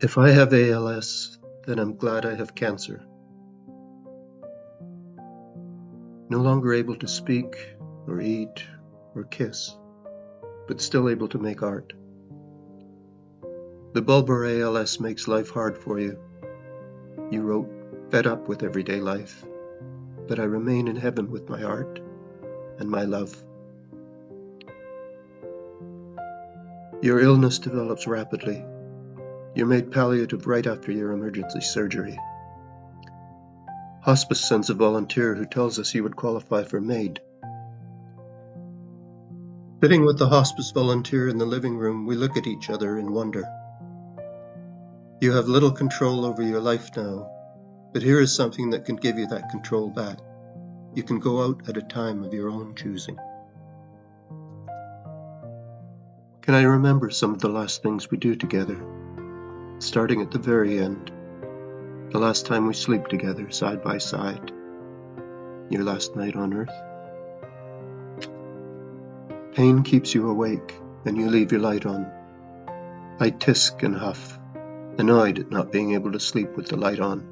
If I have ALS, then I'm glad I have cancer. No longer able to speak, or eat, or kiss, but still able to make art. The bulbar ALS makes life hard for you. You wrote, fed up with everyday life, but I remain in heaven with my art and my love. Your illness develops rapidly. You're made palliative right after your emergency surgery. Hospice sends a volunteer who tells us you would qualify for MAiD. Sitting with the hospice volunteer in the living room, we look at each other in wonder. You have little control over your life now, but here is something that can give you that control back. You can go out at a time of your own choosing. Can I remember some of the last things we do together? Starting at the very end. The last time we sleep together, side by side. Your last night on earth. Pain keeps you awake, and you leave your light on. I tisk and huff, annoyed at not being able to sleep with the light on.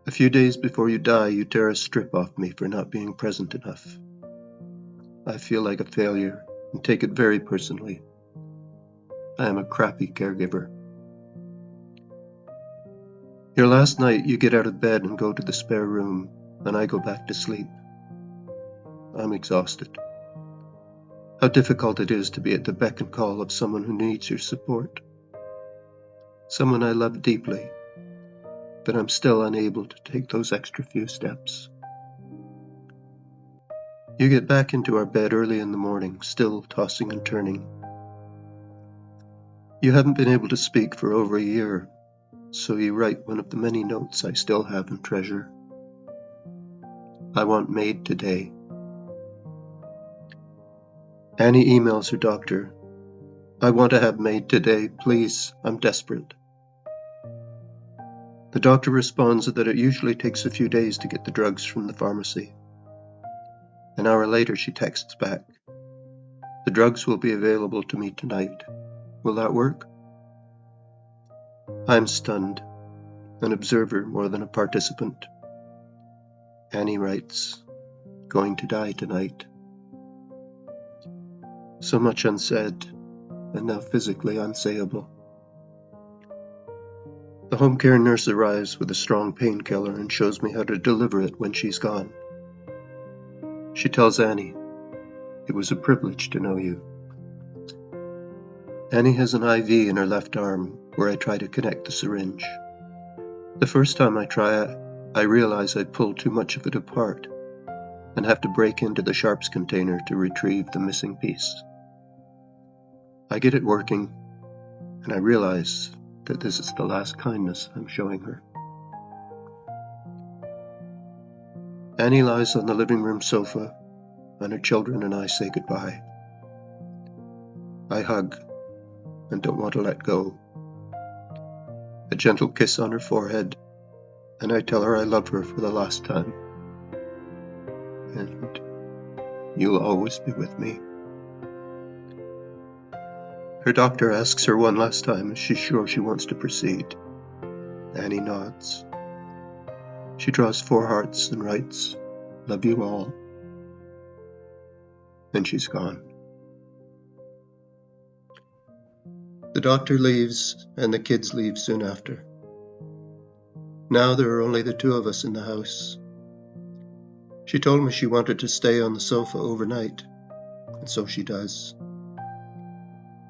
A few days before you die, you tear a strip off me for not being present enough. I feel like a failure and take it very personally. I am a crappy caregiver. Your last night, you get out of bed and go to the spare room, and I go back to sleep. I'm exhausted. How difficult it is to be at the beck and call of someone who needs your support. Someone I love deeply, but I'm still unable to take those extra few steps. You get back into our bed early in the morning, still tossing and turning. You haven't been able to speak for over a year, so you write one of the many notes I still have and treasure. I want MAiD today. Annie emails her doctor. I want to have MAiD today, please, I'm desperate. The doctor responds that it usually takes a few days to get the drugs from the pharmacy. An hour later, she texts back. The drugs will be available to me tonight. Will that work? I'm stunned, an observer more than a participant. Annie writes, going to die tonight. So much unsaid, and now physically unsayable. The home care nurse arrives with a strong painkiller and shows me how to deliver it when she's gone. She tells Annie, it was a privilege to know you. Annie has an IV in her left arm where I try to connect the syringe. The first time I try it, I realize I pulled too much of it apart and have to break into the sharps container to retrieve the missing piece. I get it working, and I realize that this is the last kindness I'm showing her. Annie lies on the living room sofa, and her children and I say goodbye. I hug and don't want to let go. A gentle kiss on her forehead, and I tell her I love her for the last time. And you'll always be with me. Her doctor asks her one last time if she's sure she wants to proceed. Annie nods. She draws 4 hearts and writes, love you all. And she's gone. The doctor leaves, and the kids leave soon after. Now there are only the 2 of us in the house. She told me she wanted to stay on the sofa overnight, and so she does.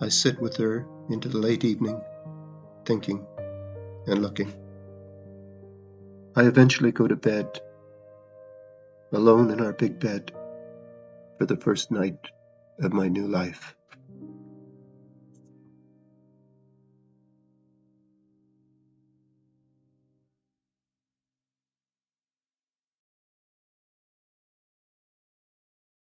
I sit with her into the late evening, thinking and looking. I eventually go to bed, alone in our big bed, for the first night of my new life.